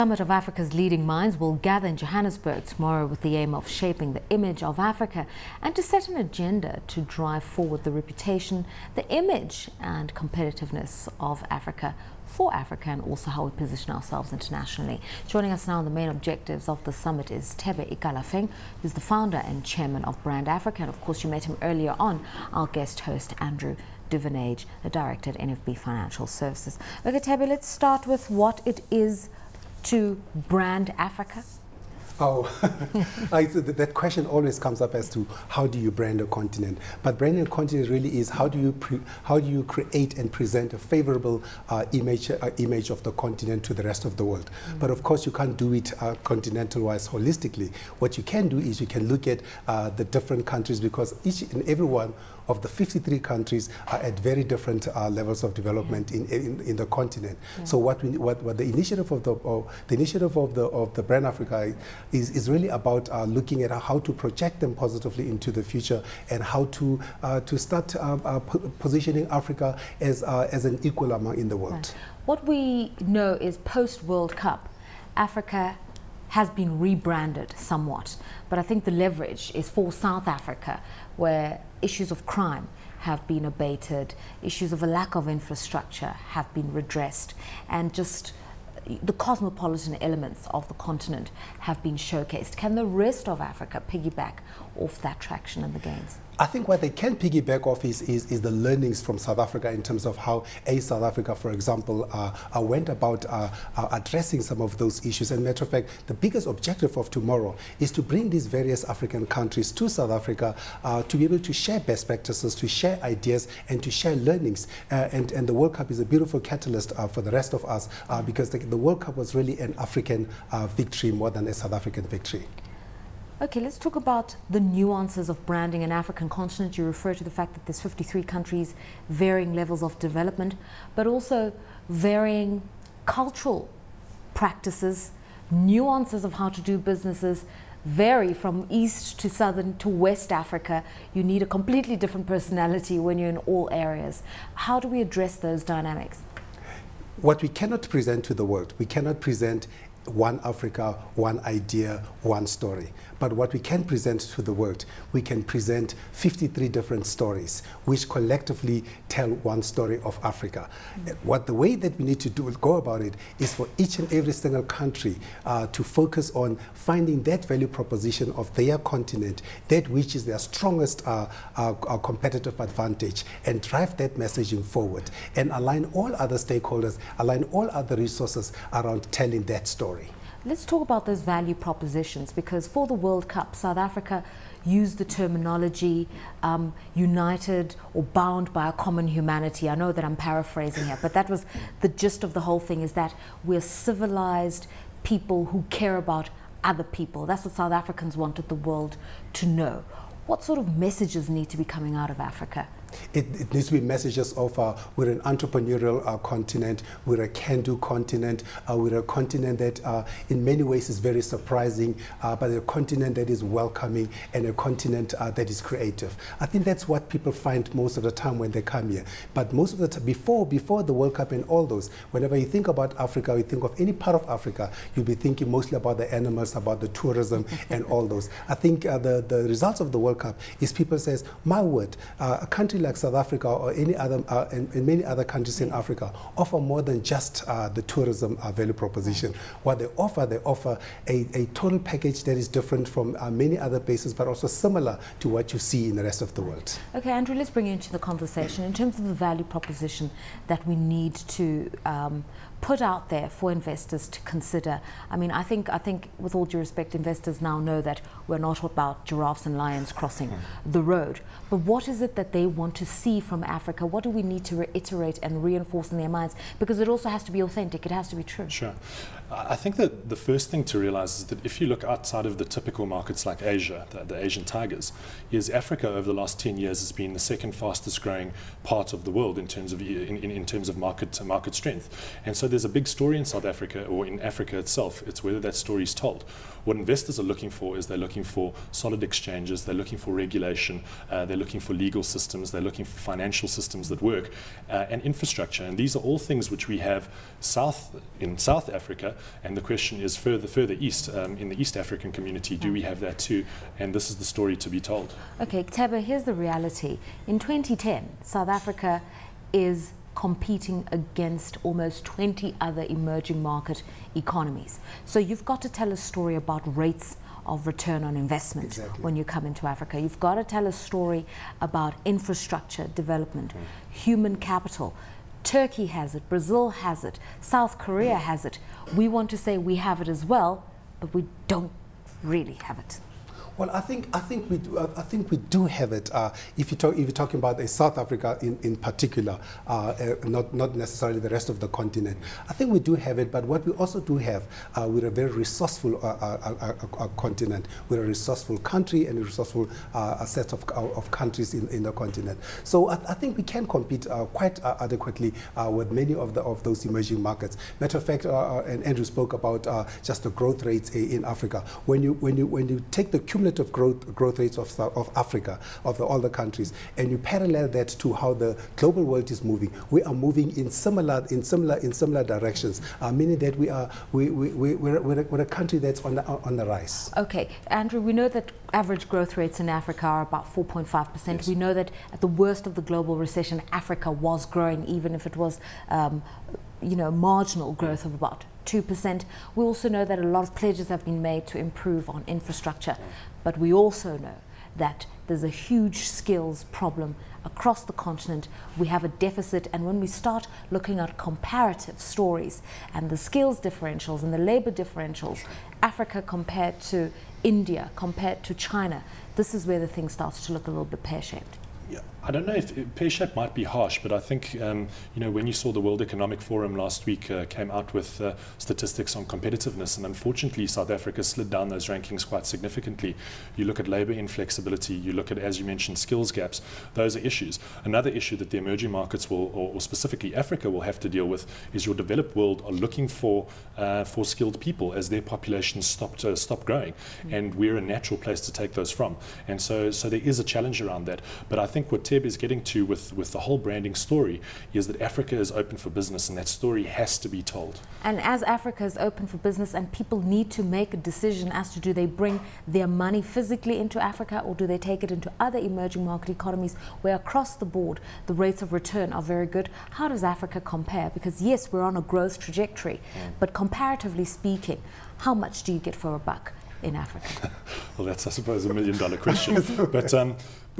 Summit of Africa's leading minds will gather in Johannesburg tomorrow with the aim of shaping the image of Africa and to set an agenda to drive forward the reputation, the image and competitiveness of Africa for Africa, and also how we position ourselves internationally. Joining us now on the main objectives of the summit is Thebe Ikalafeng, who's the founder and chairman of Brand Africa, and of course you met him earlier on, our guest host Andrew Duvenage, the director at NFB Financial Services. Okay, Thebe, let's start with what it is to brand Africa. Oh, that question always comes up as to how do you brand a continent? But branding a continent really is how do you create and present a favorable image of the continent to the rest of the world. But of course, you can't do it continental-wise holistically. What you can do is you can look at the different countries, because each and every one of the 53 countries are at very different levels of development in the continent. So what the initiative of the Brand Africa is really about looking at how to project them positively into the future, and how to start positioning Africa as an equal in the world. Right. What we know is post-World Cup, Africa has been rebranded somewhat, but I think the leverage is for South Africa, where issues of crime have been abated, issues of a lack of infrastructure have been redressed, and just the cosmopolitan elements of the continent have been showcased. Can the rest of Africa piggyback off that traction and the gains? I think what they can piggyback off is the learnings from South Africa, in terms of how South Africa, for example, went about addressing some of those issues. And matter of fact, the biggest objective of tomorrow is to bring these various African countries to South Africa to be able to share best practices, to share ideas, and to share learnings. And the World Cup is a beautiful catalyst for the rest of us, because the World Cup was really an African victory more than a South African victory. Okay, let's talk about the nuances of branding an African continent. You refer to the fact that there's 53 countries, varying levels of development, but also varying cultural practices, nuances of how to do businesses vary from East to Southern to West Africa. You need a completely different personality when you're in all areas. How do we address those dynamics? What we cannot present to the world, we cannot present one Africa, one idea, one story. But what we can present to the world, we can present 53 different stories, which collectively tell one story of Africa. The way that we need to go about it is for each and every single country to focus on finding that value proposition of their continent, that which is their strongest competitive advantage, and drive that messaging forward, and align all other stakeholders, align all other resources around telling that story. Let's talk about those value propositions, because for the World Cup, South Africa used the terminology united or bound by a common humanity. I know that I'm paraphrasing here, but that was the gist of the whole thing, is that we're civilized people who care about other people. That's what South Africans wanted the world to know. What sort of messages need to be coming out of Africa? It needs to be messages of we're an entrepreneurial continent, we're a can-do continent, we're a continent that in many ways is very surprising, but a continent that is welcoming, and a continent that is creative. I think that's what people find most of the time when they come here. But most of the time, before the World Cup and all those, whenever you think about Africa, you think of any part of Africa, you'll be thinking mostly about the animals, about the tourism and all those. I think the results of the World Cup is people says, my word, a country like South Africa or any other and many other countries in Africa offer more than just the tourism value proposition. What they offer a total package that is different from many other places, but also similar to what you see in the rest of the world. Okay, Andrew, let's bring you into the conversation in terms of the value proposition that we need to put out there for investors to consider. I mean, I think with all due respect, investors now know that we're not about giraffes and lions crossing the road. But what is it that they want to see from Africa? What do we need to reiterate and reinforce in their minds? Because it also has to be authentic, it has to be true. Sure. I think that the first thing to realize is that if you look outside of the typical markets like Asia, the Asian tigers, is Africa over the last 10 years has been the second fastest growing part of the world in terms of market strength. And so there's a big story in South Africa or in Africa itself. It's whether that story is told. What investors are looking for is they're looking for solid exchanges, they're looking for regulation, they're looking for legal systems, they're looking for financial systems that work, and infrastructure. And these are all things which we have in South Africa, and the question is further east, in the East African community, do we have that too? And this is the story to be told. Okay, Thebe, here's the reality. In 2010, South Africa is competing against almost 20 other emerging market economies. So you've got to tell a story about rates of return on investment when you come into Africa. You've got to tell a story about infrastructure development, human capital. Turkey has it, Brazil has it, South Korea has it. We want to say we have it as well, but we don't really have it. Well, I think we do have it. If you're talking about South Africa in particular, not necessarily the rest of the continent, I think we do have it. But what we also do have, we're a very resourceful continent. We're a resourceful country and a resourceful set of countries in the continent. So I think we can compete quite adequately with many of those emerging markets. Matter of fact, and Andrew spoke about just the growth rates in Africa. When you take the cumulative growth rates of Africa, of all the countries, and you parallel that to how the global world is moving, we are moving in similar directions, meaning that we're a country that's on the rise. Okay, Andrew, we know that average growth rates in Africa are about 4.5%. Yes. We know that at the worst of the global recession, Africa was growing, even if it was marginal growth of about 2%. We also know that a lot of pledges have been made to improve on infrastructure, but we also know that there's a huge skills problem across the continent. We have a deficit, and when we start looking at comparative stories and the skills differentials and the labor differentials, Africa compared to India, compared to China, this is where the thing starts to look a little bit pear-shaped. Yeah, I don't know if pear-shaped might be harsh, but I think when you saw the World Economic Forum last week came out with statistics on competitiveness, and unfortunately South Africa slid down those rankings quite significantly. You look at labor inflexibility, you look at, as you mentioned, skills gaps. Those are issues. Another issue that the emerging markets will, or specifically Africa, will have to deal with is your developed world are looking for skilled people as their populations stop growing, and we're a natural place to take those from. And so there is a challenge around that. But I think what Thebe is getting to with the whole branding story is that Africa is open for business, and that story has to be told. And as Africa is open for business and people need to make a decision as to do they bring their money physically into Africa or do they take it into other emerging market economies where across the board the rates of return are very good, how does Africa compare? Because yes, we're on a growth trajectory, but comparatively speaking, how much do you get for a buck in Africa? Well, that's, I suppose, $1 million question. But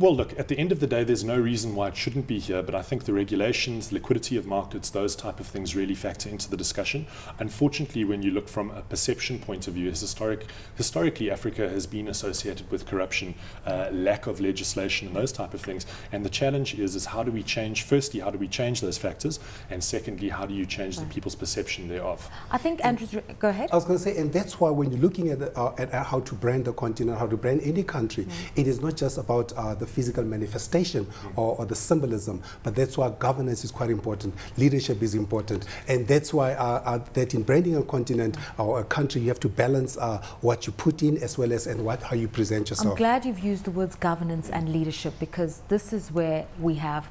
well, look, at the end of the day, there's no reason why it shouldn't be here, but I think the regulations, liquidity of markets, those type of things really factor into the discussion. Unfortunately, when you look from a perception point of view, historically Africa has been associated with corruption, lack of legislation and those type of things. And the challenge is how do we change, firstly, how do we change those factors? And secondly, how do you change the people's perception thereof? I think, Andrew, go ahead. I was going to say, and that's why when you're looking at how to brand the continent, how to brand any country, it is not just about the physical manifestation or the symbolism, but that's why governance is quite important, leadership is important, and that's why that in branding a continent or a country, you have to balance what you put in as well as how you present yourself. I'm glad you've used the words governance and leadership, because this is where we have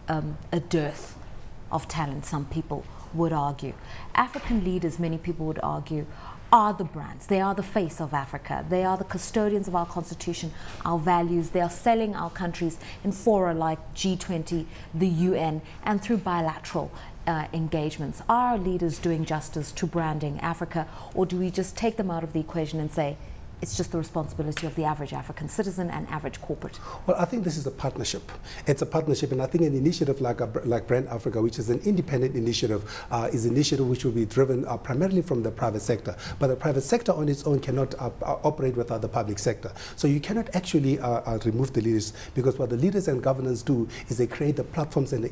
a dearth of talent, some people would argue. African leaders, many people would argue, are the brands. They are the face of Africa. They are the custodians of our constitution, our values. They are selling our countries in fora like G20, the UN, and through bilateral engagements. Are our leaders doing justice to branding Africa, or do we just take them out of the equation and say, it's just the responsibility of the average African citizen and average corporate? Well, I think this is a partnership. It's a partnership, and I think an initiative like Brand Africa, which is an independent initiative, is an initiative which will be driven primarily from the private sector. But the private sector on its own cannot operate without the public sector. So you cannot actually remove the leaders, because what the leaders and governors do is they create the platforms and the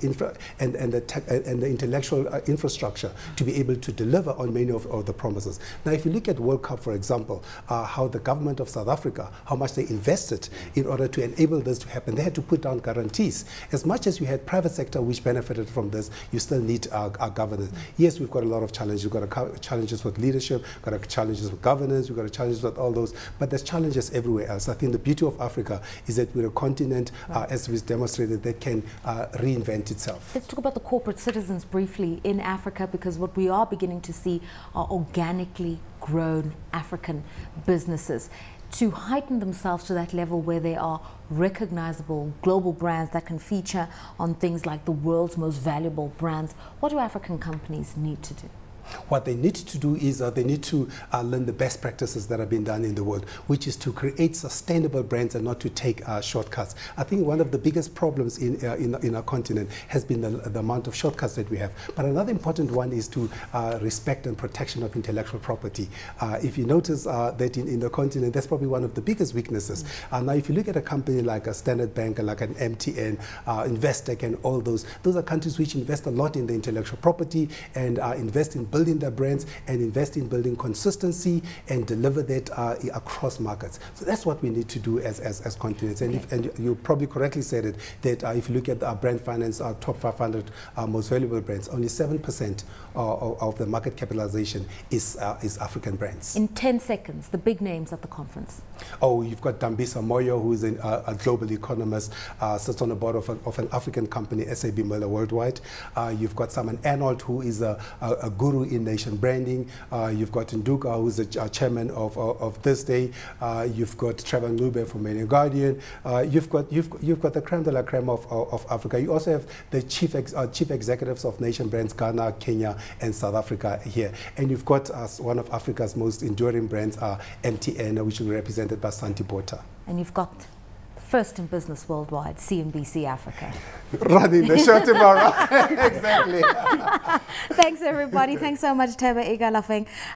intellectual infrastructure to be able to deliver on many of the promises. Now, if you look at World Cup, for example, how the government of South Africa, how much they invested in order to enable this to happen. They had to put down guarantees. As much as you had private sector which benefited from this, you still need our governance. Yes, we've got a lot of challenges. We've got challenges with leadership, we've got challenges with governance, we've got challenges with all those, but there's challenges everywhere else. I think the beauty of Africa is that we're a continent, as we've demonstrated, that can reinvent itself. Let's talk about the corporate citizens briefly in Africa, because what we are beginning to see are organically grown African businesses to heighten themselves to that level where they are recognizable global brands that can feature on things like the world's most valuable brands. What do African companies need to do? What they need to do is they need to learn the best practices that have been done in the world, which is to create sustainable brands and not to take shortcuts. I think one of the biggest problems in our continent has been the amount of shortcuts that we have. But another important one is to respect and protection of intellectual property. If you notice that in the continent, that's probably one of the biggest weaknesses. Now, if you look at a company like a Standard Bank, like an MTN, Investec, and all those are countries which invest a lot in the intellectual property and invest in building their brands and invest in building consistency and deliver that across markets. So that's what we need to do as continents. And you probably correctly said it, that if you look at our brand finance, our top 500 most valuable brands, only 7% of the market capitalization is African brands. In 10 seconds, the big names at the conference. Oh, you've got Dambisa Moyo, who is a global economist, sits on the board of an African company, SAB Miller Worldwide. You've got Simon Arnold, who is a guru in nation branding. You've got Nduka, who's the chairman of This Day. You've got Trevor Ngube from Mail and Guardian. You've got the creme de la creme of Africa. You also have the chief executives of nation brands, Ghana, Kenya, and South Africa here. And you've got one of Africa's most enduring brands, MTN, which will be represented by Santi Botha. And you've got first in business worldwide, CNBC Africa. Running the show tomorrow. Exactly. Thanks, everybody. Thanks so much, Thebe Ikalafeng.